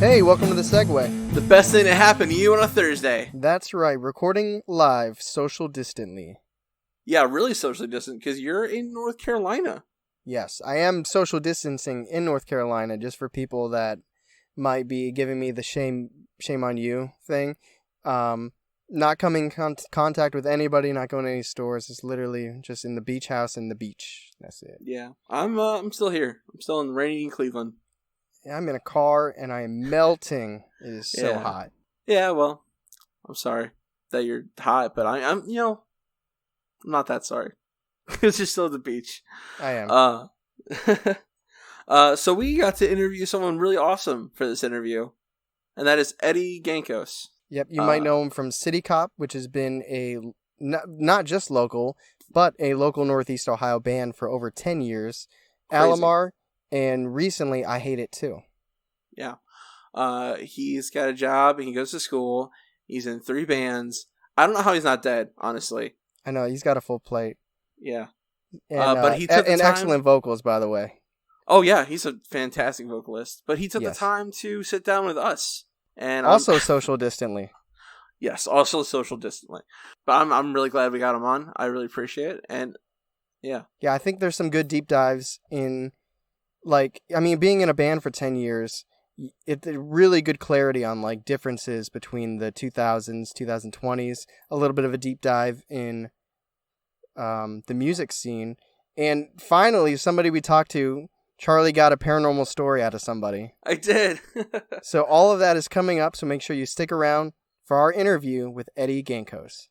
Hey, welcome to the Segue. The best thing that happened to you on a Thursday. That's right, recording live, social distantly. Yeah, really socially distant, because you're in North Carolina. Yes, I am social distancing in North Carolina, just for people that might be giving me the shame on you thing. Not coming in contact with anybody, not going to any stores. It's literally just in the beach house and the beach. That's it. Yeah, I'm still here. I'm still in rainy Cleveland. I'm in a car and I am melting. It is so hot. Yeah, well, I'm sorry that you're hot, but I'm I'm not that sorry. Because you're still at the beach. I am. So we got to interview someone really awesome for this interview, and that is Eddie Gancos. Yep, you might know him from CityCop, which has been a not just local, but a local Northeast Ohio band for over 10 years. Crazy. Alomar, and recently I Hate It Too. Yeah. He's got a job, he goes to school, he's in 3 bands. I don't know how he's not dead, honestly. I know, he's got a full plate. Yeah. And, but he took the time... excellent vocals, by the way. Oh, yeah, he's a fantastic vocalist. But he took the time to sit down with us. And also social distantly. Yes, also social distantly. But I'm really glad we got him on. I really appreciate it. And, yeah. Yeah, I think there's some good deep dives in... being in a band for 10 years, it's really good clarity on, differences between the 2000s, 2020s, a little bit of a deep dive in the music scene. And finally, somebody we talked to, Charlie got a paranormal story out of somebody. I did. So all of that is coming up, so make sure you stick around for our interview with Eddie Gancos.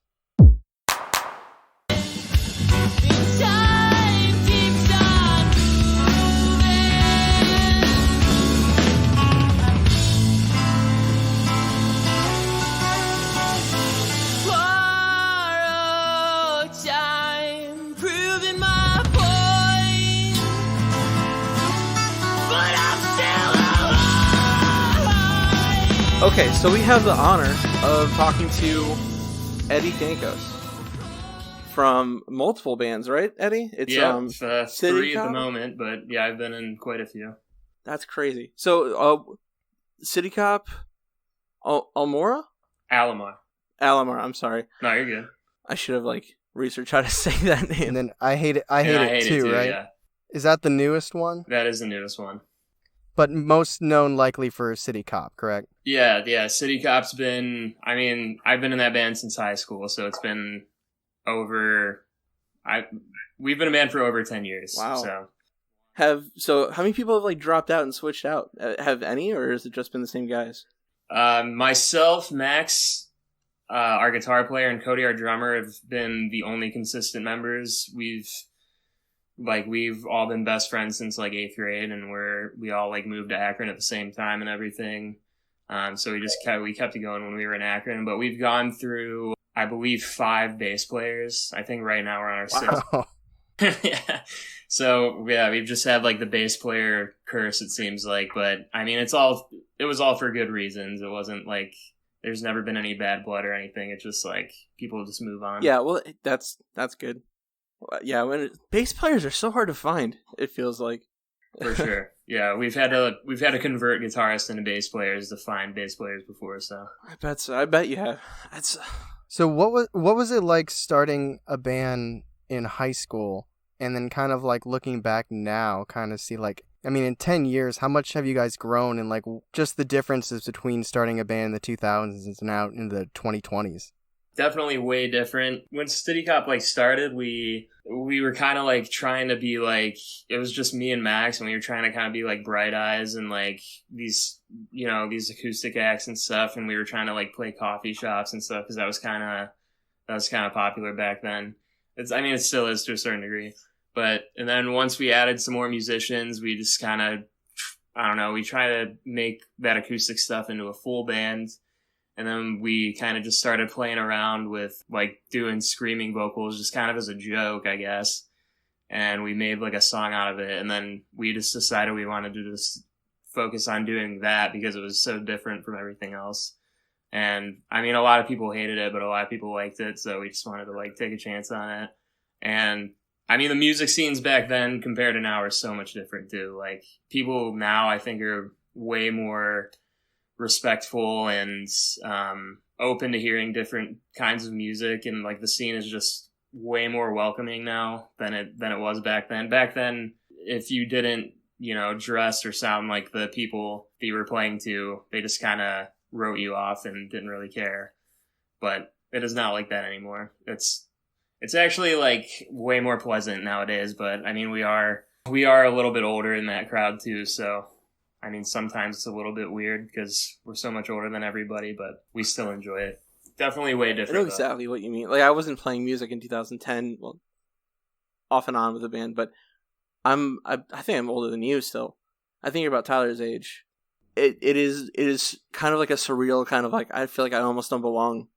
Okay, so we have the honor of talking to Eddie Gancos from multiple bands, right, Eddie? It's 3 at the moment, but yeah, I've been in quite a few. That's crazy. So, CityCop, Alomar? Alomar, I'm sorry. No, you're good. I should have researched how to say that name. And then I hate it too, right? Yeah. Is that the newest one? That is the newest one. But most known likely for CityCop, correct? Yeah. CityCop's been, I've been in that band since high school, so it's been we've been a band for over 10 years. Wow. So how many people have dropped out and switched out? Have any, or has it just been the same guys? Myself, Max, our guitar player, and Cody, our drummer, have been the only consistent members. We've all been best friends since 8th grade, and we all moved to Akron at the same time and everything. So we kept it going when we were in Akron, but we've gone through, I believe, 5 bass players. I think right now we're on our 6th. Yeah. So yeah, we've just had the bass player curse, it seems like, but it was all for good reasons. It wasn't there's never been any bad blood or anything. It's just people just move on. Yeah. Well, that's good. Yeah, when bass players are so hard to find, it feels like. For sure. Yeah, we've had to convert guitarists into bass players to find bass players before. So I bet so. I bet you have. So what was it like starting a band in high school, and then kind of looking back now, kind of see in 10 years, how much have you guys grown, and just the differences between starting a band in the 2000s and now in the 2020s? Definitely way different. When CityCop started, we were kind of trying to be it was just me and Max, and we were trying to kind of be Bright Eyes and these these acoustic acts and stuff, and we were trying to play coffee shops and stuff because that was kind of popular back then. It still is to a certain degree, and then once we added some more musicians, we just kind of we try to make that acoustic stuff into a full band. And then we kind of just started playing around with doing screaming vocals just kind of as a joke, I guess. And we made a song out of it. And then we just decided we wanted to just focus on doing that because it was so different from everything else. And a lot of people hated it, but a lot of people liked it. So we just wanted to take a chance on it. And the music scenes back then compared to now are so much different too. People now I think are way more respectful and open to hearing different kinds of music, and like the scene is just way more welcoming now than it was back then. Back then, if you didn't, dress or sound like the people that you were playing to, they just kind of wrote you off and didn't really care. But it is not like that anymore. It's actually like way more pleasant nowadays. But I mean, we are a little bit older in that crowd too, so I mean, sometimes it's a little bit weird because we're so much older than everybody, but we still enjoy it. Definitely way different. I know exactly what you mean. Like, I wasn't playing music in 2010, well, off and on with the band, but I think I'm older than you still. I think you're about Tyler's age. It is kind of like a surreal kind of like, I feel like I almost don't belong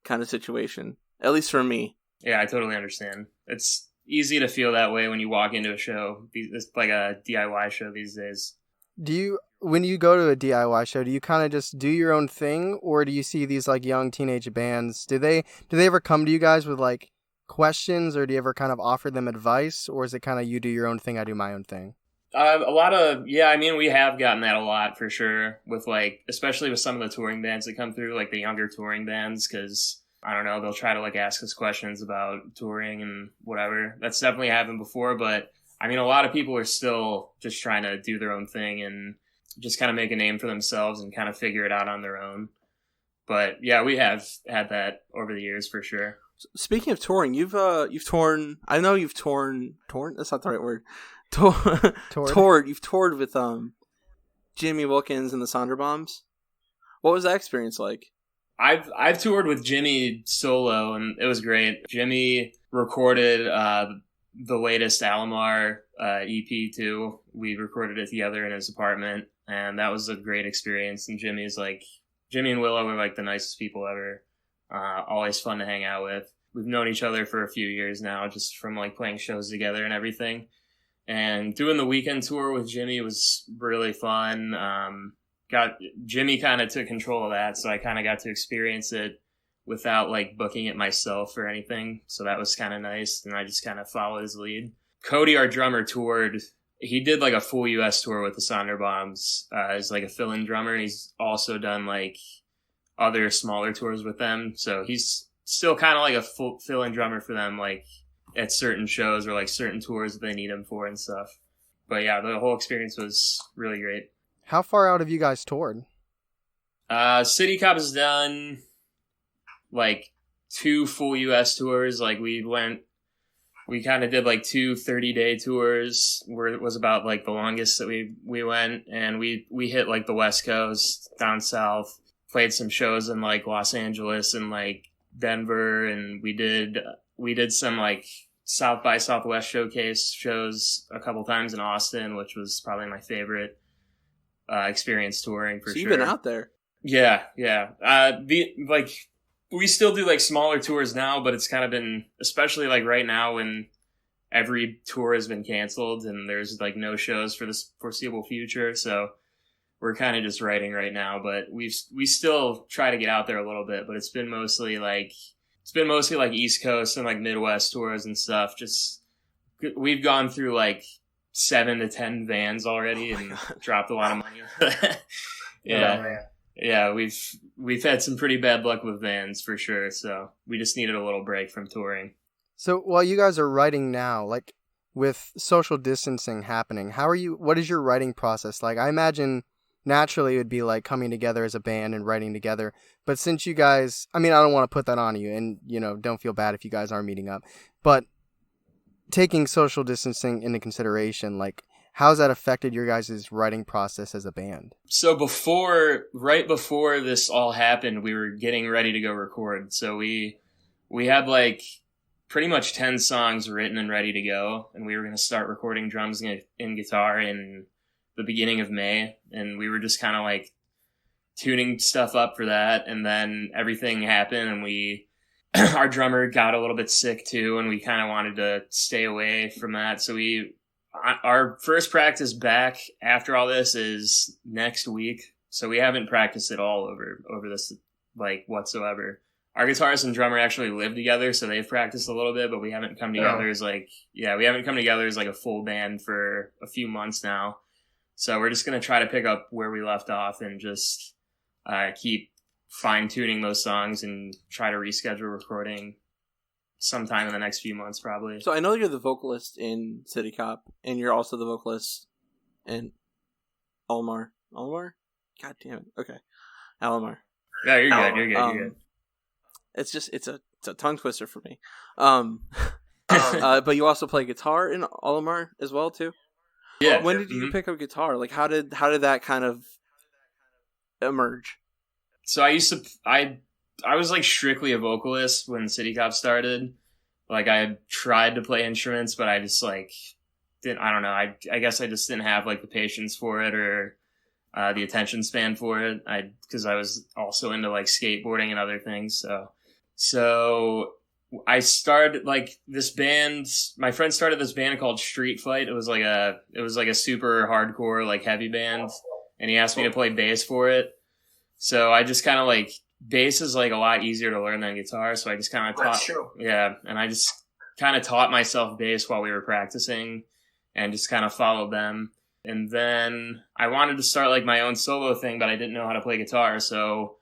kind of situation, at least for me. Yeah, I totally understand. It's easy to feel that way when you walk into a show. It's like a DIY show these days. When you go to a DIY show, do you kind of just do your own thing, or do you see these like young teenage bands? Do they ever come to you guys with like questions, or do you ever kind of offer them advice, or is it kind of you do your own thing, I do my own thing? I mean, we have gotten that a lot for sure, with like, especially with some of the touring bands that come through, like the younger touring bands, because I don't know, they'll try to like ask us questions about touring and whatever. That's definitely happened before, but I mean, a lot of people are still just trying to do their own thing and just kind of make a name for themselves and kind of figure it out on their own. But yeah, we have had that over the years for sure. Speaking of touring, you've torn. I know you've torn. That's not the right word. Toured. You've toured with Jimmy Wilkins and the Sonderbombs. What was that experience like? I've toured with Jimmy solo, and it was great. Jimmy recorded the latest Alomar EP too. We recorded it together in his apartment, and that was a great experience. And Jimmy and Willow were like the nicest people ever. Always fun to hang out with. We've known each other for a few years now, just from like playing shows together and everything. And doing the weekend tour with Jimmy was really fun. Jimmy kind of took control of that, so I kind of got to experience it without like booking it myself or anything. So that was kind of nice, and I just kind of followed his lead. Cody, our drummer, toured. He did like a full U.S. tour with the Sonderbombs as like a fill-in drummer, and he's also done like other smaller tours with them. So he's still kind of like a full fill-in drummer for them, like at certain shows or like certain tours that they need him for and stuff. But yeah, the whole experience was really great. How far out have you guys toured? CityCop has done like 2 full US tours. Like we kind of did like 2 30-day tours, where it was about like the longest that we went, and we hit like the West Coast, down south, played some shows in like Los Angeles and like Denver, and we did some like South by Southwest showcase shows a couple times in Austin, which was probably my favorite experience touring for sure. You've been out there. Yeah. We still do like smaller tours now, but it's kind of been, especially like right now when every tour has been canceled and there's like no shows for this foreseeable future. So we're kind of just writing right now, but we still try to get out there a little bit, but it's been mostly like East Coast and like Midwest tours and stuff. Just, we've gone through like 7 to 10 vans already and dropped a lot of money. Yeah, we've had some pretty bad luck with vans for sure. So we just needed a little break from touring. So while you guys are writing now, like with social distancing happening, what is your writing process like? I imagine naturally it would be like coming together as a band and writing together. But since you guys, I mean, I don't want to put that on you, and, don't feel bad if you guys aren't meeting up. But taking social distancing into consideration, like, how's that affected your guys' writing process as a band? So right before this all happened, we were getting ready to go record. So we had like pretty much 10 songs written and ready to go. And we were going to start recording drums and guitar in the beginning of May. And we were just kind of like tuning stuff up for that. And then everything happened, and our drummer got a little bit sick too. And we kind of wanted to stay away from that. So our first practice back after all this is next week. So we haven't practiced at all over this, like, whatsoever. Our guitarist and drummer actually live together, so they've practiced a little bit, but we haven't come together as a full band for a few months now. So we're just going to try to pick up where we left off and just keep fine-tuning those songs and try to reschedule recording sometime in the next few months, probably. So I know you're the vocalist in CityCop, and you're also the vocalist in Alomar. Alomar? God damn it. Okay. Alomar. Yeah, you're good. You're good. It's a tongue twister for me. But you also play guitar in Alomar as well too. Yeah. When did you pick up guitar? Like, how did that kind of emerge? So I was like strictly a vocalist when CityCop started. Like, I tried to play instruments, but I just like didn't. I don't know. I guess I just didn't have like the patience for it or the attention span for it. Because I was also into like skateboarding and other things. So I started like this band. My friend started this band called Street Fight. It was like a super hardcore like heavy band, and he asked me to play bass for it. So I just kind of like, bass is like a lot easier to learn than guitar. So I just kind of and I just kind of taught myself bass while we were practicing, and just kind of followed them. And then I wanted to start like my own solo thing, but I didn't know how to play guitar. So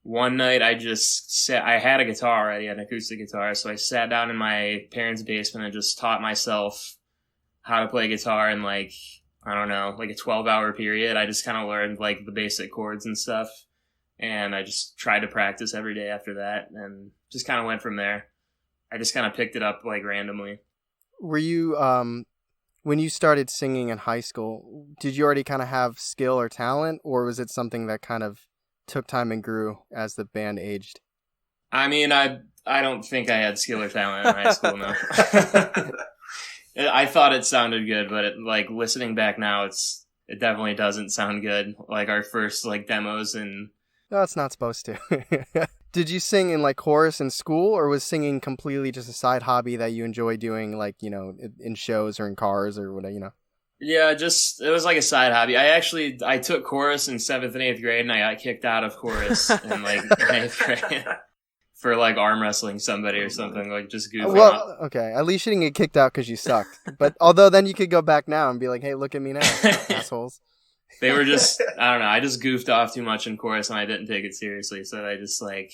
one night I had a guitar already, an acoustic guitar. So I sat down in my parents' basement and just taught myself how to play guitar in like, I don't know, like a 12-hour period. I just kind of learned like the basic chords and stuff. And I just tried to practice every day after that, and just kind of went from there. I just kind of picked it up like randomly. Were you, when you started singing in high school, did you already kind of have skill or talent, or was it something that kind of took time and grew as the band aged? I mean, I don't think I had skill or talent in high school, no. I thought it sounded good, but like listening back now, it definitely doesn't sound good. Like our first like demos and... No, it's not supposed to. Did you sing in like chorus in school, or was singing completely just a side hobby that you enjoy doing, like, you know, in shows or in cars or whatever, you know? Yeah, it was like a side hobby. I took chorus in 7th and 8th grade, and I got kicked out of chorus in like 8th grade for like arm wrestling somebody or something, like just goofing. Well, okay, at least you didn't get kicked out because you sucked. But although then you could go back now and be like, hey, look at me now, assholes. They were just, I don't know, I just goofed off too much in chorus, and I didn't take it seriously, so they just like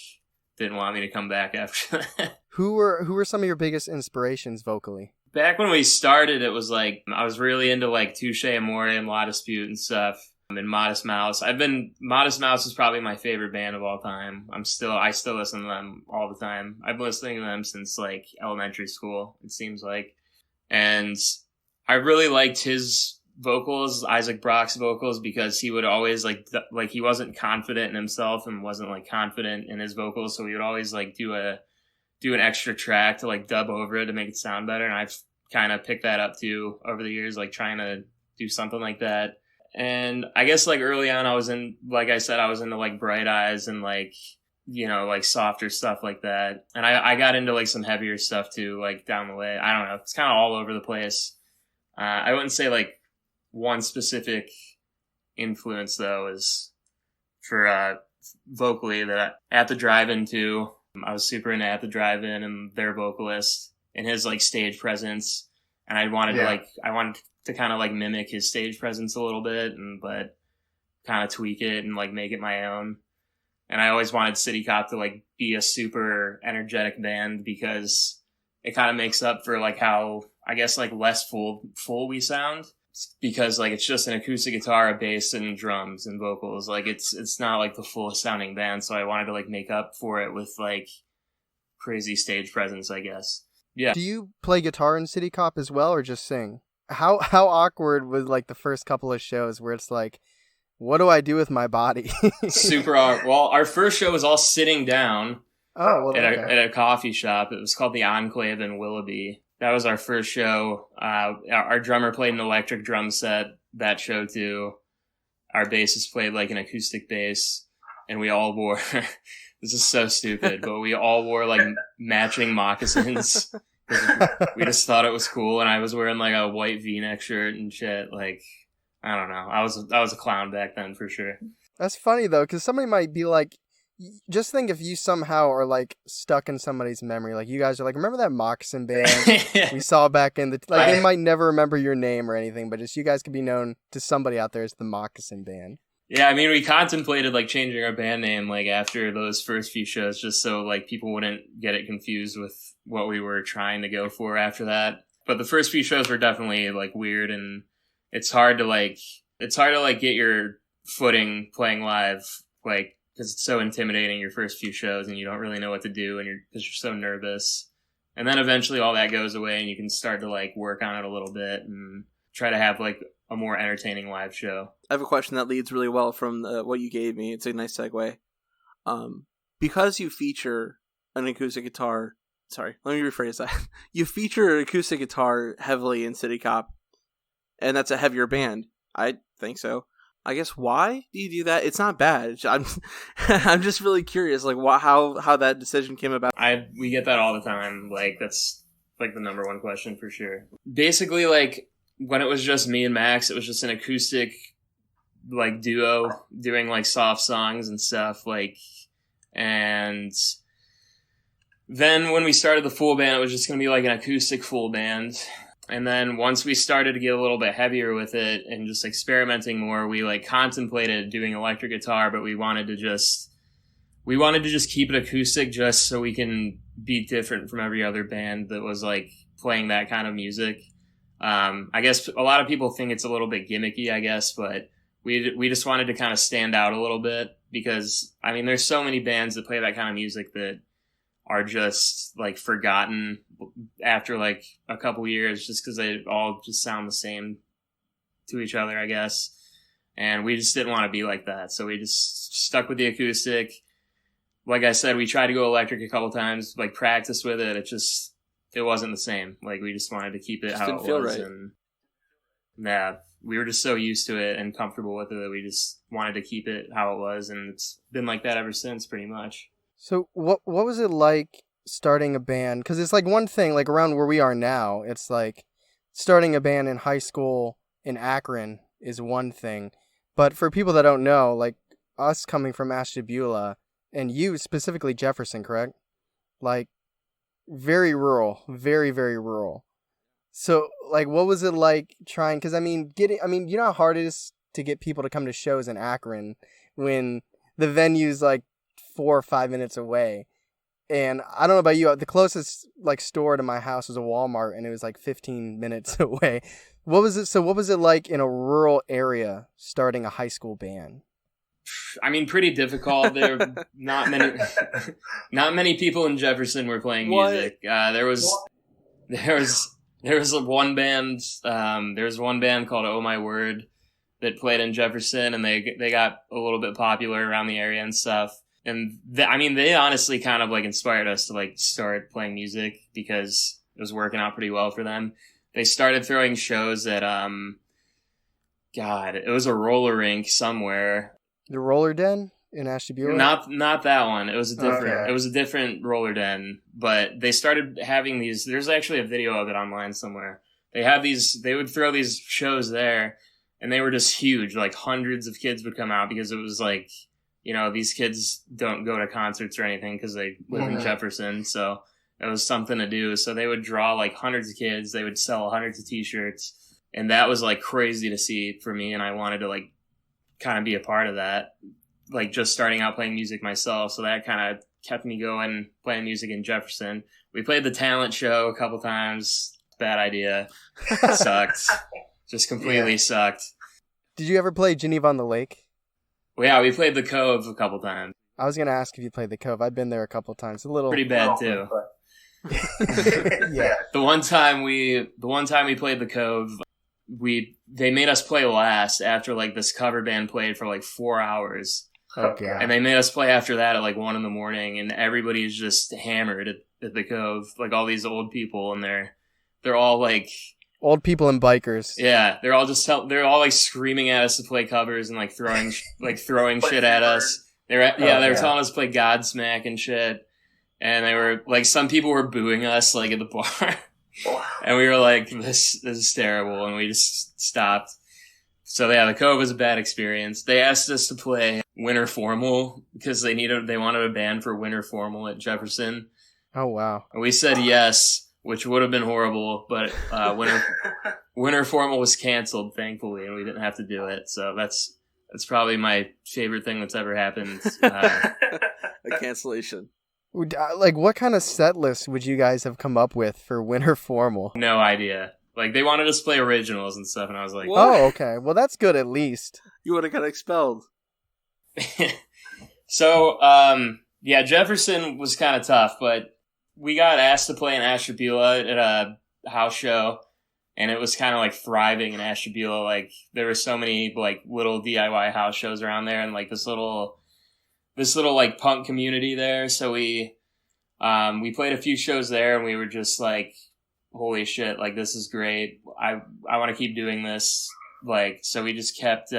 didn't want me to come back after that. Who were some of your biggest inspirations vocally? Back when we started, it was like, I was really into like Touche Amore and La Dispute and stuff, and Modest Mouse. Modest Mouse is probably my favorite band of all time. I still listen to them all the time. I've been listening to them since like elementary school, it seems like. And I really liked his vocals, Isaac Brock's vocals, because he would always like he wasn't confident in himself and wasn't like confident in his vocals, so he would always like do an extra track to like dub over it to make it sound better. And I've kind of picked that up too over the years, like trying to do something like that. And I guess like early on I was into like Bright Eyes and like, you know, like softer stuff like that. And I got into like some heavier stuff too, like down the way. I don't know, it's kind of all over the place. I wouldn't say like one specific influence though is for vocally that At the Drive-In too. I was super into At the Drive-In and their vocalist and his like stage presence, and I wanted to kind of like mimic his stage presence a little bit, but kind of tweak it and like make it my own. And I always wanted CityCop to like be a super energetic band because it kind of makes up for like how I guess like less full we sound, because like it's just an acoustic guitar, a bass, and drums and vocals. Like it's not like the fullest sounding band, so I wanted to like make up for it with like crazy stage presence, I guess. Yeah. Do you play guitar in CityCop as well, or just sing? How awkward was like the first couple of shows where it's like, what do I do with my body? Super awkward. Well, our first show was all sitting down at a coffee shop. It was called the Enclave in Willoughby. That was our first show. Our drummer played an electric drum set that show too. Our bassist played like an acoustic bass, and we all wore, this is so stupid, but we all wore like matching moccasins. We just thought it was cool, and I was wearing like a white V-neck shirt and shit. Like, I don't know. I was a clown back then for sure. That's funny though, because somebody might be like, just think if you somehow are like stuck in somebody's memory, like you guys are like, remember that moccasin band we saw back in the, like they might never remember your name or anything, but just you guys could be known to somebody out there as the moccasin band. Yeah, I mean, we contemplated like changing our band name like after those first few shows, just so like people wouldn't get it confused with what we were trying to go for after that. But the first few shows were definitely like weird, and it's hard to get your footing playing live, like because it's so intimidating your first few shows and you don't really know what to do, and because you're so nervous. And then eventually all that goes away and you can start to like work on it a little bit and try to have like a more entertaining live show. I have a question that leads really well from what you gave me. It's a nice segue. Because you feature an acoustic guitar. Sorry, let me rephrase that. You feature an acoustic guitar heavily in CityCop, and that's a heavier band. I think so. I guess why do you do that? It's not bad. I'm just really curious, like how that decision came about. We get that all the time. Like that's like the number one question for sure. Basically, like when it was just me and Max, it was just an acoustic like duo doing like soft songs and stuff. Like, and then when we started the full band, it was just going to be like an acoustic full band. And then once we started to get a little bit heavier with it and just experimenting more, we like contemplated doing electric guitar, but we wanted to just keep it acoustic just so we can be different from every other band that was like playing that kind of music. I guess a lot of people think it's a little bit gimmicky, I guess, but we just wanted to kind of stand out a little bit because, I mean, there's so many bands that play that kind of music that are just like forgotten after like a couple years just because they all just sound the same to each other, I guess. And we just didn't want to be like that. So we just stuck with the acoustic. Like I said, we tried to go electric a couple times, like practice with it. It wasn't the same. Like we just wanted to keep it how it was. Right. And yeah, we were just so used to it and comfortable with it that we just wanted to keep it how it was. And it's been like that ever since pretty much. So what was it like starting a band? Because it's like one thing, like around where we are now, it's like starting a band in high school in Akron is one thing. But for people that don't know, like us coming from Ashtabula, and you specifically Jefferson, correct? Like very rural, very, very rural. So like what was it like trying, because I mean, you know how hard it is to get people to come to shows in Akron when the venue's like 4 or 5 minutes away. And I don't know about you, the closest like store to my house was a Walmart, and it was like 15 minutes away. What was it like in a rural area starting a high school band? I mean, pretty difficult. There were not many people in Jefferson were playing music. There was one band called Oh My Word that played in Jefferson, and they got a little bit popular around the area and stuff. And they honestly kind of like inspired us to like start playing music because it was working out pretty well for them. They started throwing shows at it was a roller rink somewhere. The Roller Den in Ashtabula? Not that one. It was a different roller den. But they started having these. There's actually a video of it online somewhere. They would throw these shows there, and they were just huge. Like hundreds of kids would come out because it was like, you know, these kids don't go to concerts or anything because they live in Jefferson. So it was something to do. So they would draw like hundreds of kids. They would sell hundreds of T-shirts. And that was like crazy to see for me. And I wanted to like kind of be a part of that, like just starting out playing music myself. So that kind of kept me going, playing music in Jefferson. We played the talent show a couple times. Bad idea. Sucked. Just completely sucked. Did you ever play Geneva on the Lake? Well, yeah, we played the Cove a couple times. I was going to ask if you played the Cove. I've been there a couple times. Pretty bad too. Yeah. The one time we played the Cove, they made us play last after like this cover band played for like 4 hours. Okay. And they made us play after that at like 1 a.m, and everybody's just hammered at the Cove, like all these old people, and they're all like old people and bikers. Yeah, they're all like screaming at us to play covers and like throwing shit at us. They were telling us to play Godsmack and shit, and they were like, some people were booing us like at the bar, and we were like, this is terrible, and we just stopped. So yeah, the Cove was a bad experience. They asked us to play Winter Formal because they wanted a band for Winter Formal at Jefferson. Oh wow! And we said yes, which would have been horrible, but Winter Formal was canceled, thankfully, and we didn't have to do it. So that's That's probably my favorite thing that's ever happened. A cancellation. Like, what kind of set list would you guys have come up with for winter formal? No idea. Like, they wanted us to play originals and stuff, and I was like, What? Oh, okay. Well, that's good at least. You would have got expelled. So, yeah, Jefferson was kind of tough, but we got asked to play in Ashtabula at a house show, and it was kind of like thriving in Ashtabula. Like, there were so many like little DIY house shows around there, and like this little like punk community there. So we played a few shows there, and we were just like, holy shit, like this is great. I want to keep doing this. Like, so we just kept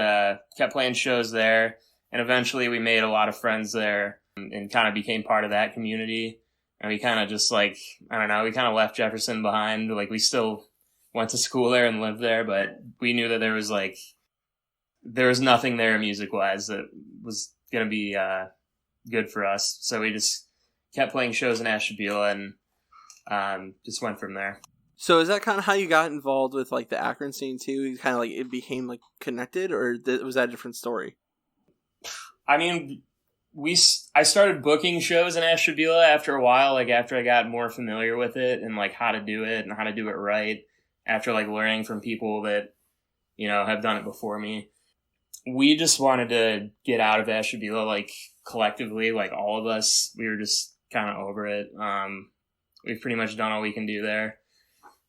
playing shows there, and eventually we made a lot of friends there and kind of became part of that community. And we kind of just like, I don't know, we kind of left Jefferson behind. Like, we still went to school there and lived there, but we knew that there was nothing there music wise that was going to be good for us. So we just kept playing shows in Ashtabula and just went from there. So is that kind of how you got involved with like the Akron scene too? You kind of like it became like connected, or was that a different story? I mean, I started booking shows in Ashtabula after a while, like after I got more familiar with it and like how to do it and how to do it right, after like learning from people that, you know, have done it before me. We just wanted to get out of Ashtabula, like collectively, like all of us. We were just kind of over it. We've pretty much done all we can do there.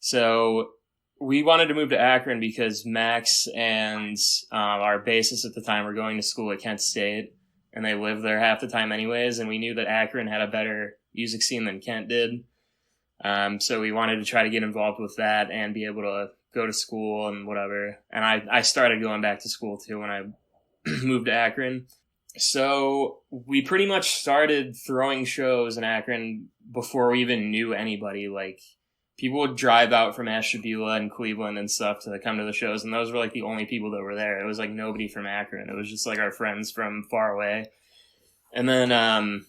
So we wanted to move to Akron because Max and our bassist at the time were going to school at Kent State, and they lived there half the time anyways, and we knew that Akron had a better music scene than Kent did. So we wanted to try to get involved with that and be able to go to school and whatever. And I started going back to school too when I moved to Akron. So we pretty much started throwing shows in Akron before we even knew anybody. Like, people would drive out from Ashtabula and Cleveland and stuff to come to the shows, and those were like the only people that were there. It was like nobody from Akron. It was just like our friends from far away. And then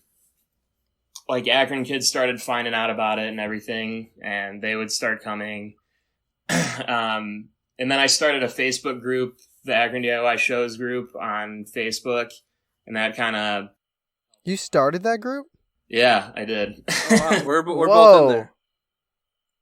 like Akron kids started finding out about it and everything, and they would start coming. And then I started a Facebook group, the Akron DIY Shows group on Facebook, and that kind of... You started that group? Yeah, I did. Oh, wow. We're both in there.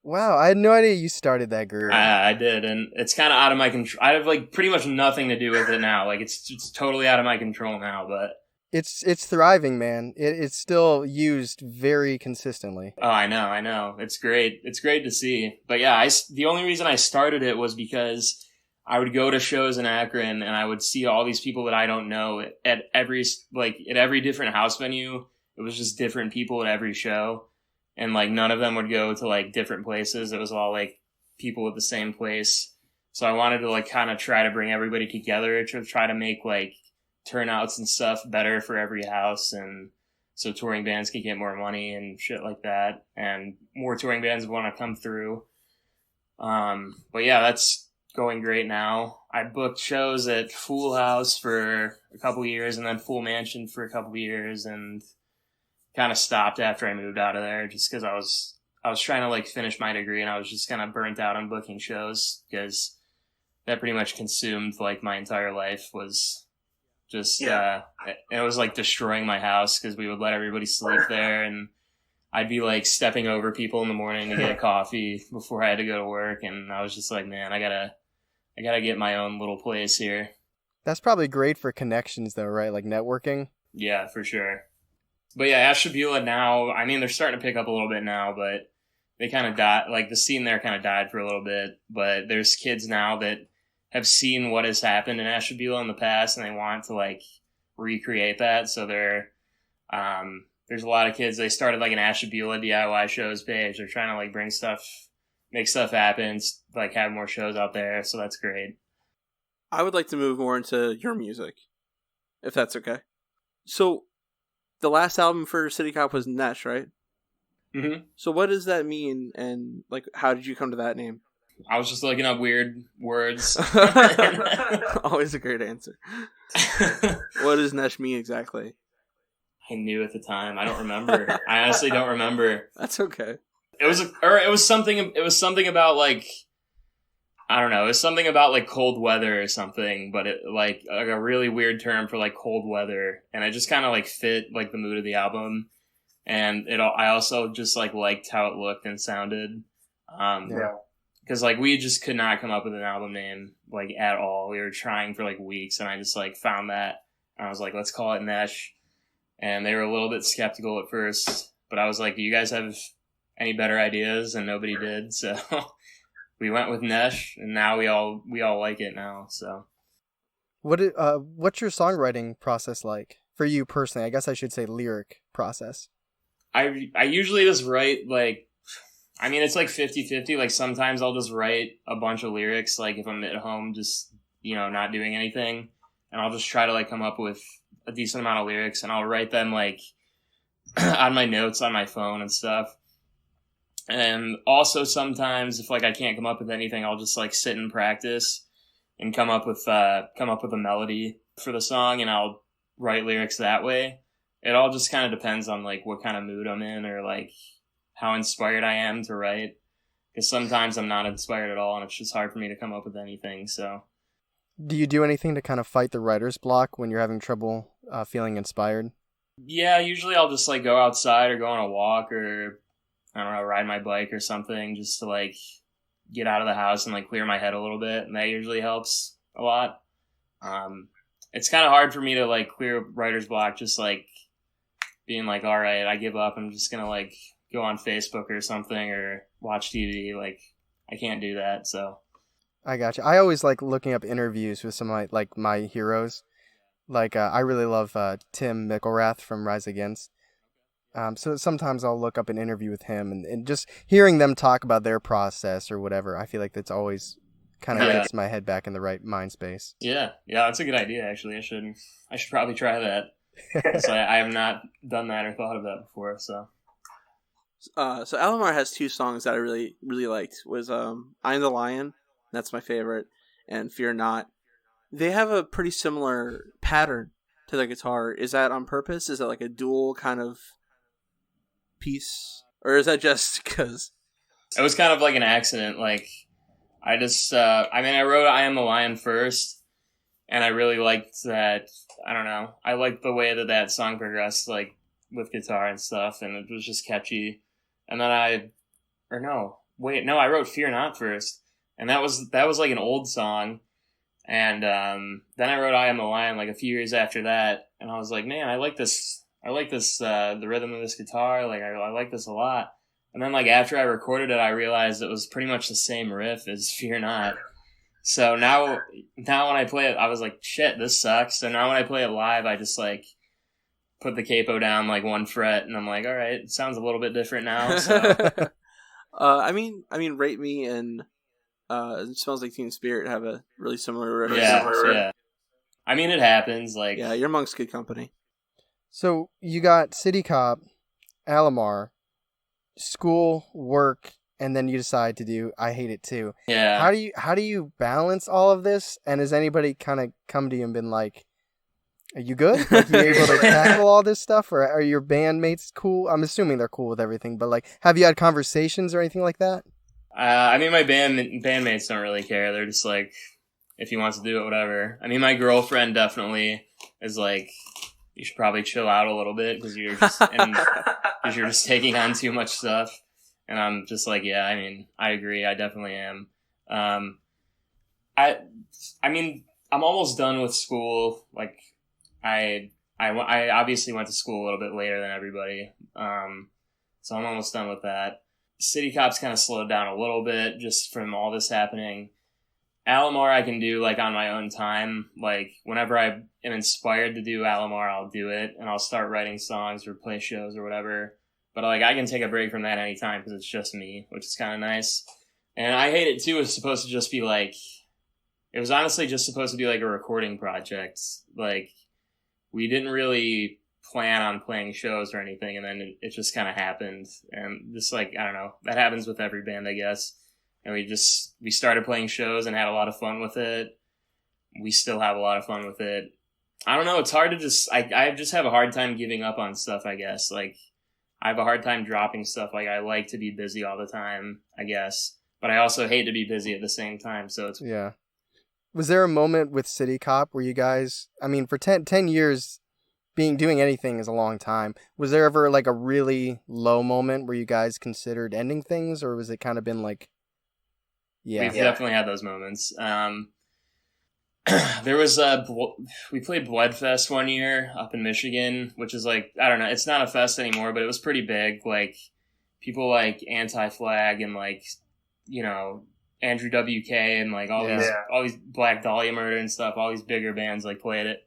Wow, I had no idea you started that group. I did, and it's kind of out of my control. I have like pretty much nothing to do with it now. Like, it's totally out of my control now, but... It's thriving, man. It's still used very consistently. Oh, I know. It's great. It's great to see. But yeah, the only reason I started it was because I would go to shows in Akron and I would see all these people that I don't know at every different house venue. It was just different people at every show. And like none of them would go to like different places. It was all like people at the same place. So I wanted to like kind of try to bring everybody together to try to make like turnouts and stuff better for every house, and so touring bands can get more money and shit like that, and more touring bands want to come through. But yeah, that's going great now. I booked shows at Fool House for a couple years and then Fool Mansion for a couple years, and kind of stopped after I moved out of there just because I was trying to like finish my degree, and I was just kind of burnt out on booking shows because that pretty much consumed like my entire life. Was just, and it was like destroying my house because we would let everybody sleep there, and I'd be like stepping over people in the morning to get a coffee before I had to go to work. And I was just like, man, I gotta get my own little place here. That's probably great for connections though, right? Like networking. Yeah, for sure. But yeah, Ashtabula now, I mean, they're starting to pick up a little bit now, but they kind of died, like the scene there kind of died for a little bit, but there's kids now that have seen what has happened in Ashtabula in the past, and they want to like recreate that. So there's a lot of kids. They started like an Ashtabula DIY shows page. They're trying to like make stuff happen, like have more shows out there. So that's great. I would like to move more into your music, if that's okay. So the last album for CityCop was Nesh, right? Mm-hmm. So what does that mean, and like how did you come to that name? I was just looking up weird words. Always a great answer. What does Nesh mean exactly? I knew at the time. I don't remember. I honestly don't remember. That's okay. It was something about like, I don't know. It's something about like cold weather or something, but it like a really weird term for like cold weather, and it just kind of like fit like the mood of the album, and I also just like liked how it looked and sounded, because like we just could not come up with an album name like at all. We were trying for like weeks, and I just like found that, and I was like, let's call it Nesh, and they were a little bit skeptical at first, but I was like, do you guys have any better ideas? And nobody did, so. We went with Nesh, and now we all like it now. So, what's your songwriting process like for you personally? I guess I should say lyric process. I usually just write like, I mean, it's like 50-50. Like sometimes I'll just write a bunch of lyrics, like if I'm at home, just not doing anything, and I'll just try to like come up with a decent amount of lyrics, and I'll write them like on my notes on my phone and stuff. And also sometimes if like I can't come up with anything, I'll just like sit and practice and come up with a melody for the song, and I'll write lyrics that way. It all just kind of depends on like what kind of mood I'm in, or like how inspired I am to write. Because sometimes I'm not inspired at all, and it's just hard for me to come up with anything. So, do you do anything to kind of fight the writer's block when you're having trouble feeling inspired? Yeah, usually I'll just like go outside or go on a walk, or I don't know, ride my bike or something, just to like get out of the house and like clear my head a little bit, and that usually helps a lot. It's kind of hard for me to like clear writer's block, just like being like, all right, I give up. I'm just gonna like go on Facebook or something or watch TV. Like I can't do that. So I gotcha. I always like looking up interviews with some of my heroes. Like I really love Tim McElrath from Rise Against. So sometimes I'll look up an interview with him, and just hearing them talk about their process or whatever, I feel like that's always kind of gets my head back in the right mind space. Yeah, that's a good idea, actually. I should probably try that. So I have not done that or thought of that before. So Alomar has two songs that I really, really liked. Was I Am the Lion, that's my favorite, and Fear Not. They have a pretty similar pattern to the guitar. Is that on purpose? Is it like a dual kind of piece, or is that just because it was kind of like an accident? Like I just I wrote I Am the Lion first, and I really liked that. I don't know, I liked the way that song progressed, like with guitar and stuff, and it was just catchy. And then I wrote Fear Not first, and that was like an old song. And then I wrote I Am the Lion like a few years after that, and I was like, man, I like this, the rhythm of this guitar, like I like this a lot. And then like after I recorded it, I realized it was pretty much the same riff as Fear Not. So now when I play it, I was like, shit, this sucks. So now when I play it live, I just like put the capo down like one fret, and I'm like, all right, it sounds a little bit different now. So. I mean, Rate Me and It Smells Like Teen Spirit have a really similar riff. Yeah. I mean, it happens. Like, yeah, you're amongst good company. So you got CityCop, Alomar, school, work, and then you decide to do I Hate It Too. Yeah. How do you balance all of this? And has anybody kind of come to you and been like, are you good? Like, you able to tackle all this stuff, or are your bandmates cool? I'm assuming they're cool with everything, but like, have you had conversations or anything like that? I mean, my bandmates don't really care. They're just like, if he wants to do it, whatever. I mean, my girlfriend definitely is like, you should probably chill out a little bit because you're just taking on too much stuff. And I'm just like, yeah, I mean, I agree. I definitely am. I mean, I'm almost done with school. Like, I obviously went to school a little bit later than everybody. So I'm almost done with that. CityCop's kind of slowed down a little bit just from all this happening. Alomar I can do like on my own time. Like whenever I am inspired to do Alomar, I'll do it, and I'll start writing songs or play shows or whatever. But like I can take a break from that anytime because it's just me, which is kind of nice. And I Hate It Too is supposed to just be like, it was honestly just supposed to be like a recording project. Like we didn't really plan on playing shows or anything, and then it just kind of happened. And just like, I don't know, that happens with every band, I guess. And we started playing shows and had a lot of fun with it. We still have a lot of fun with it. I don't know, it's hard to I just have a hard time giving up on stuff, I guess. Like I have a hard time dropping stuff. Like I like to be busy all the time, I guess. but I also hate to be busy at the same time. So it's Yeah. Was there a moment with CityCop where you guys, I mean, for 10 years, doing anything is a long time. Was there ever like a really low moment where you guys considered ending things, or was it kind of been like, we've definitely had those moments. There was we played Bloodfest one year up in Michigan, which is like, I don't know, it's not a fest anymore, but it was pretty big. Like people like AntiFlag and like, you know, Andrew WK and like all these Black Dahlia Murder and stuff, all these bigger bands like played it.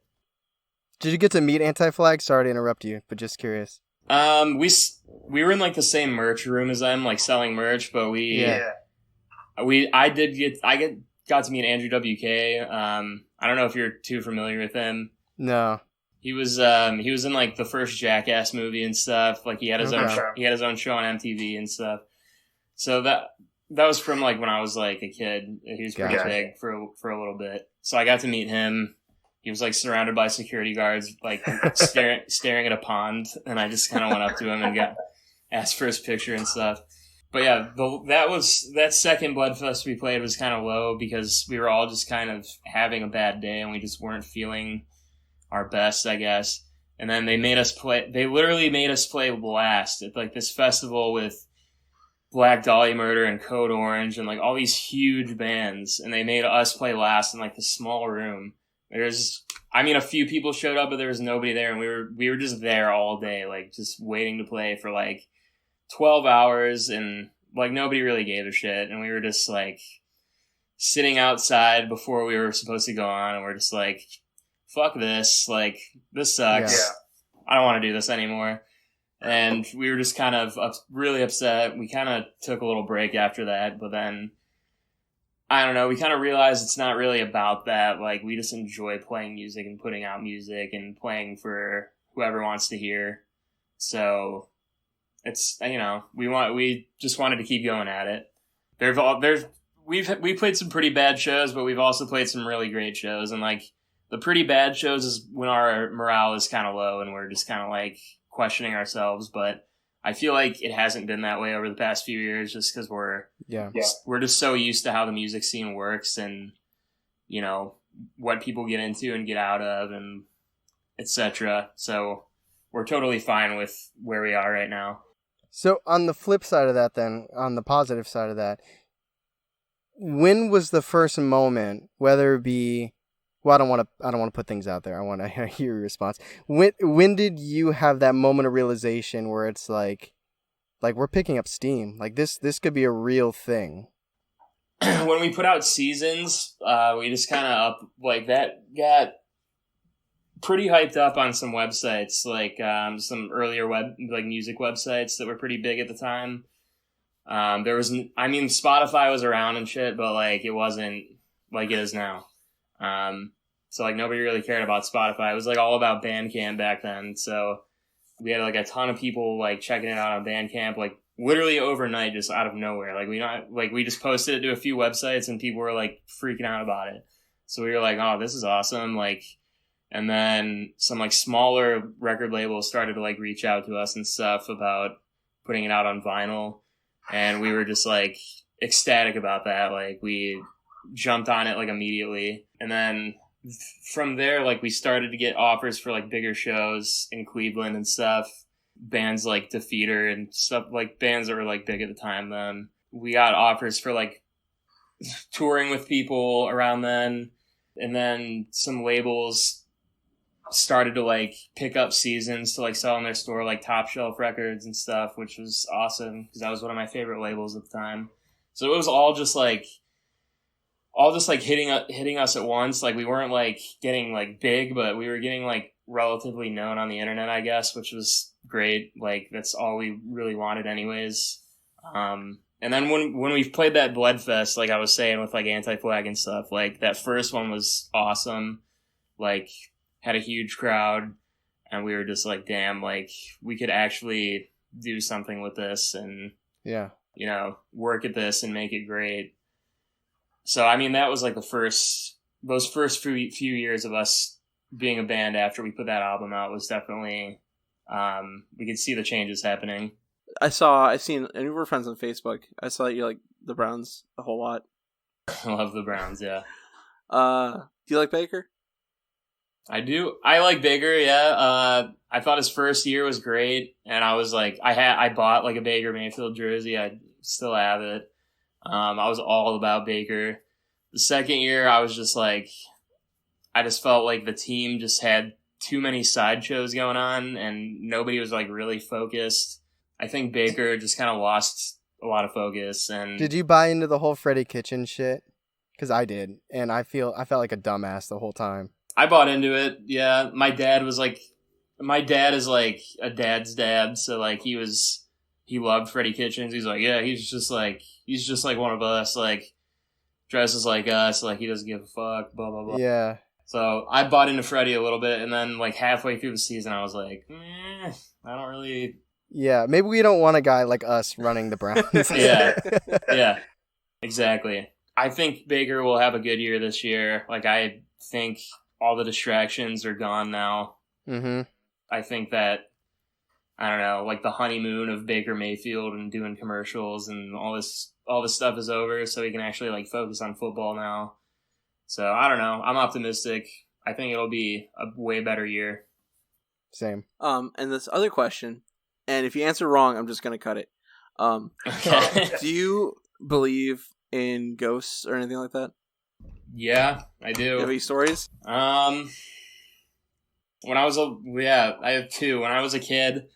Did you get to meet AntiFlag? Sorry to interrupt you, but just curious. We were in like the same merch room as them, like selling merch, but I got to meet Andrew WK. I don't know if you're too familiar with him. No. He was in like the first Jackass movie and stuff. Like he had his own show on MTV and stuff. So that was from like when I was like a kid. He was pretty big for a little bit. So I got to meet him. He was like surrounded by security guards, like staring at a pond, and I just kind of went up to him and asked for his picture and stuff. But yeah, that second Bloodfest we played was kind of low because we were all just kind of having a bad day and we just weren't feeling our best, I guess. And then they literally made us play last at like this festival with Black Dahlia Murder and Code Orange and like all these huge bands, and they made us play last in like this small room. A few people showed up, but there was nobody there, and we were just there all day, like just waiting to play for like 12 hours, and like nobody really gave a shit, and we were just like sitting outside before we were supposed to go on, and we're just like, fuck this, like this sucks. Yeah. I don't want to do this anymore. And we were just kind of really upset. We kind of took a little break after that, but then I don't know, we kind of realized it's not really about that. Like, we just enjoy playing music and putting out music and playing for whoever wants to hear. So it's, you know, we just wanted to keep going at it. We played some pretty bad shows, but we've also played some really great shows. And like the pretty bad shows is when our morale is kind of low and we're just kind of like questioning ourselves. But I feel like it hasn't been that way over the past few years just because we're just so used to how the music scene works and, you know, what people get into and get out of and etc. So we're totally fine with where we are right now. So on the flip side of that then, on the positive side of that, when was the first moment, whether it be, well, I don't want to put things out there. I want to hear your response. When did you have that moment of realization where it's like we're picking up steam? Like this could be a real thing. When we put out Seasons, we just kind of that got pretty hyped up on some websites, like some earlier music websites that were pretty big at the time. Spotify was around and shit, but like it wasn't like it is now. So like nobody really cared about Spotify. It was like all about Bandcamp back then. So we had like a ton of people like checking it out on Bandcamp, like literally overnight, just out of nowhere. Like we just posted it to a few websites and people were like freaking out about it. So we were like, oh, this is awesome. Like, and then some like smaller record labels started to like reach out to us and stuff about putting it out on vinyl. And we were just like ecstatic about that. Like we jumped on it like immediately. And then from there, like we started to get offers for like bigger shows in Cleveland and stuff. Bands like Defeater and stuff, like bands that were like big at the time then. We got offers for like touring with people around then. And then some labels started to like pick up Seasons to like sell in their store, like Top Shelf Records and stuff, which was awesome because that was one of my favorite labels at the time. So it was all just hitting us at once. Like we weren't like getting like big, but we were getting like relatively known on the internet, I guess, which was great. Like that's all we really wanted anyways. And then when we played that Bloodfest, like I was saying with like AntiFlag and stuff, like that first one was awesome. Like had a huge crowd and we were just like, damn, like we could actually do something with this and, you know, work at this and make it great. So, I mean, that was like those first few years of us being a band after we put that album out was definitely, we could see the changes happening. I seen, and we're friends on Facebook. I saw that you like the Browns a whole lot. I love the Browns, yeah. Do you like Baker? I do. I like Baker, yeah. I thought his first year was great, and I was like, I bought like a Baker Mayfield jersey. I still have it. I was all about Baker. The second year, I was just like, I just felt like the team just had too many sideshows going on, and nobody was like really focused. I think Baker just kind of lost a lot of focus. And did you buy into the whole Freddie Kitchens shit? Because I did, and I felt like a dumbass the whole time. I bought into it. Yeah, my dad is like a dad's dad, so like he loved Freddie Kitchens. He's like, yeah, he's just like one of us, like dresses like us, like he doesn't give a fuck, blah blah blah. Yeah. So I bought into Freddie a little bit, and then like halfway through the season, I was like, I don't really. Yeah, maybe we don't want a guy like us running the Browns. Yeah, exactly. I think Baker will have a good year this year. Like, I think all the distractions are gone now. Mm-hmm. I think that, I don't know, like the honeymoon of Baker Mayfield and doing commercials and all this stuff is over, so he can actually like focus on football now. So I don't know. I'm optimistic. I think it'll be a way better year. Same. And this other question, and if you answer wrong, I'm just gonna cut it. Okay. Do you believe in ghosts or anything like that? Yeah, I do. You have any stories? I have two. When I was a kid,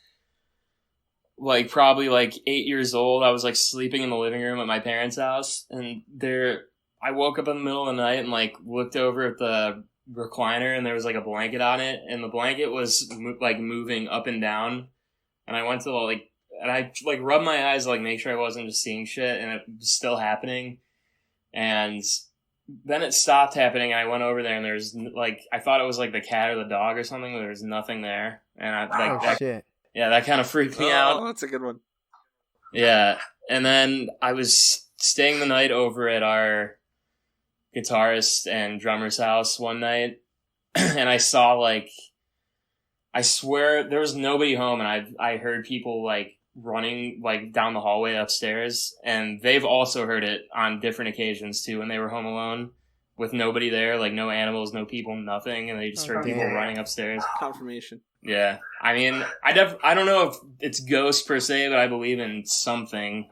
like probably like 8 years old, I was like sleeping in the living room at my parents' house, and I woke up in the middle of the night and like looked over at the recliner, and there was like a blanket on it, and the blanket was like moving up and down, and I went to I rubbed my eyes to like make sure I wasn't just seeing shit, and it was still happening, and then it stopped happening. I went over there, and there's like, I thought it was like the cat or the dog or something, but there was nothing there, and shit. Yeah, that kind of freaked me out. Oh, that's a good one. Yeah, and then I was staying the night over at our guitarist and drummer's house one night, and I saw like, I swear there was nobody home, and I heard people like running like down the hallway upstairs, and they've also heard it on different occasions too when they were home alone with nobody there, like no animals, no people, nothing, and they just heard people running upstairs. Confirmation. Yeah, I mean, I don't know if it's ghosts per se, but I believe in something.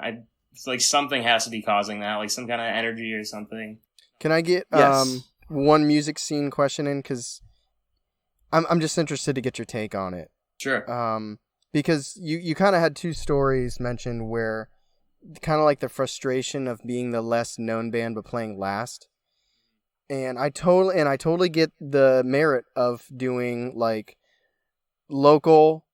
It's like something has to be causing that, like some kind of energy or something. Can I get one music scene question in? Because I'm just interested to get your take on it. Sure. Because you kind of had two stories mentioned where kind of like the frustration of being the less known band but playing last. And I totally get the merit of doing like local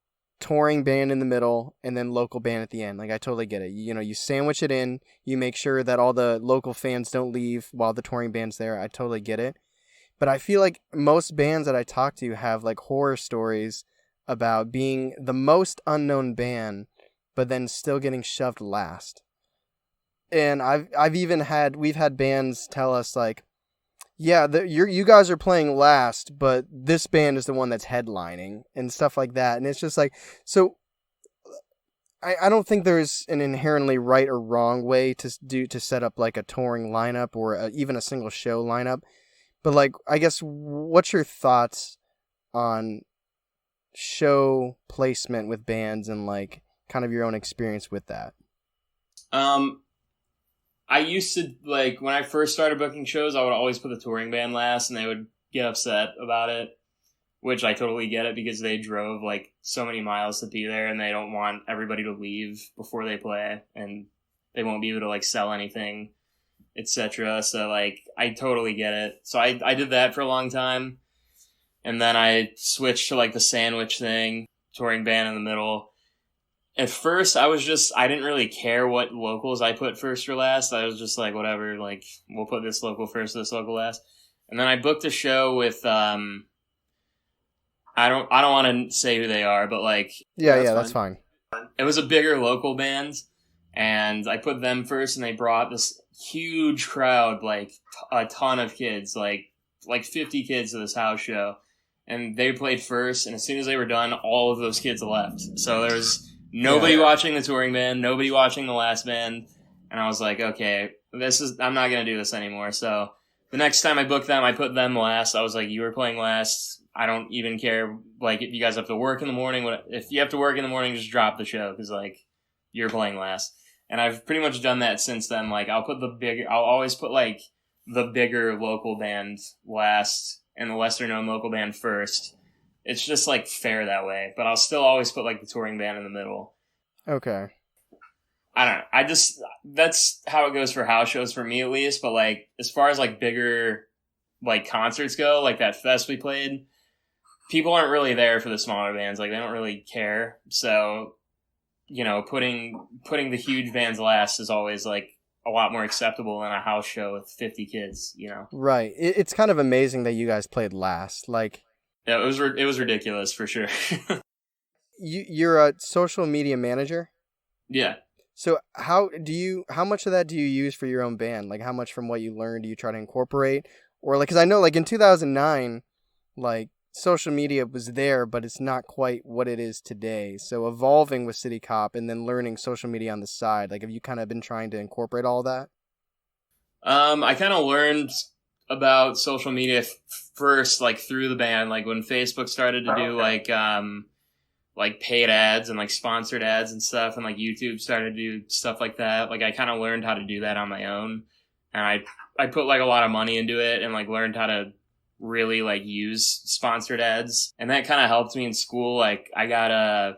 touring band in the middle and then local band at the end. Like I totally get it. You sandwich it in, you make sure that all the local fans don't leave while the touring band's there. I totally get it. But I feel like most bands that I talk to have like horror stories about being the most unknown band but then still getting shoved last. And we've had bands tell us like, yeah, you guys are playing last, but this band is the one that's headlining and stuff like that. And it's just like, so I don't think there's an inherently right or wrong way to set up like a touring lineup or even a single show lineup. But like, I guess, what's your thoughts on show placement with bands and like kind of your own experience with that? I used to, like, when I first started booking shows, I would always put the touring band last, and they would get upset about it, which I totally get it because they drove, like, so many miles to be there, and they don't want everybody to leave before they play, and they won't be able to, like, sell anything, etc. So, like, I totally get it. So I did that for a long time, and then I switched to, like, the sandwich thing, touring band in the middle. At first, I didn't really care what locals I put first or last. I was just like, whatever, like, we'll put this local first, this local last. And then I booked a show with, I don't want to say who they are, but like... That's fine. It was a bigger local band, and I put them first, and they brought this huge crowd, like, a ton of kids, like 50 kids to this house show. And they played first, and as soon as they were done, all of those kids left. So there was Nobody watching the touring band, nobody watching the last band. And I was like, okay, I'm not going to do this anymore. So the next time I booked them, I put them last. I was like, you were playing last. I don't even care. Like, if you guys have to work in the morning, if you have to work in the morning, just drop the show. Cause like, you're playing last. And I've pretty much done that since then. Like, I'll always put like the bigger local band last and the lesser known local band first. It's just like fair that way, but I'll still always put like the touring band in the middle. Okay. I don't know. That's how it goes for house shows for me at least. But like, as far as like bigger like concerts go, like that fest we played, people aren't really there for the smaller bands. Like, they don't really care. So, you know, putting the huge bands last is always like a lot more acceptable than a house show with 50 kids, you know? Right. It's kind of amazing that you guys played last. Like, yeah, it was ridiculous for sure. You're a social media manager? Yeah. So how much of that do you use for your own band? Like, how much from what you learned do you try to incorporate? Or like, cause I know like in 2009, like social media was there, but it's not quite what it is today. So evolving with CityCop and then learning social media on the side, like, have you kind of been trying to incorporate all that? I kind of learned about social media first, like through the band, like when Facebook started to do like paid ads and like sponsored ads and stuff, and like YouTube started to do stuff like that. Like, I kind of learned how to do that on my own, and I put like a lot of money into it and like learned how to really like use sponsored ads, and that kind of helped me in school. Like, I got a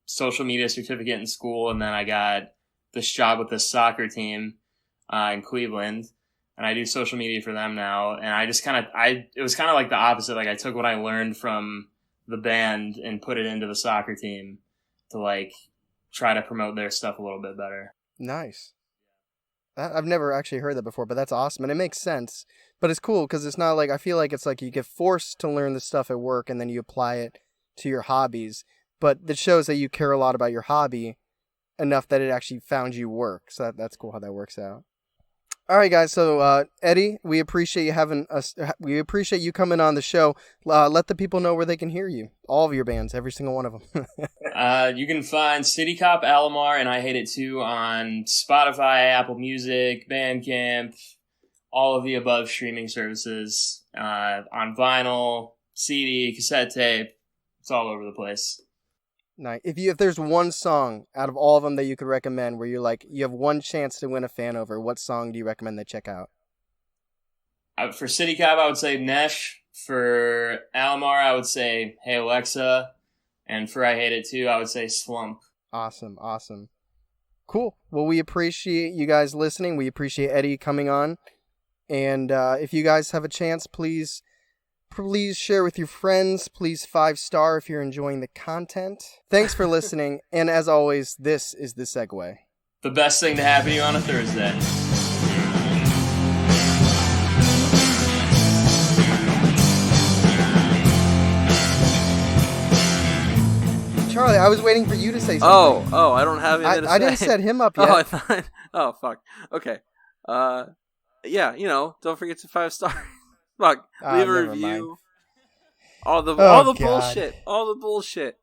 social media certificate in school, and then I got this job with this soccer team in Cleveland, and I do social media for them now. And I just it was kind of like the opposite. Like, I took what I learned from the band and put it into the soccer team to like try to promote their stuff a little bit better. Nice. I've never actually heard that before, but that's awesome. And it makes sense, but it's cool because it's not like, I feel like it's like you get forced to learn the stuff at work and then you apply it to your hobbies, but it shows that you care a lot about your hobby enough that it actually found you work. So that's cool how that works out. All right, guys. So, Eddie, we appreciate you we appreciate you coming on the show. Let the people know where they can hear you. All of your bands, every single one of them. You can find CityCop, Alomar, and I Hate It Too on Spotify, Apple Music, Bandcamp, all of the above streaming services, on vinyl, CD, cassette tape. It's all over the place. Nice. If there's one song out of all of them that you could recommend where you're like, you have one chance to win a fan over, what song do you recommend they check out? For CityCop, I would say Nesh. For Alomar, I would say Hey Alexa. And for I Hate It Too, I would say Slump. Awesome. Cool. Well, we appreciate you guys listening. We appreciate Eddie coming on. And if you guys have a chance, please share with your friends. Please 5-star if you're enjoying the content. Thanks for listening. And as always, this is The Segue. The best thing to happen to you on a Thursday. Charlie, I was waiting for you to say something. Oh, I don't have anything to say. I didn't set him up yet. Oh, I thought. Oh, fuck. Okay. Yeah, don't forget to 5-star. Fuck. Leave a review. Mind. All the God. bullshit. All the bullshit.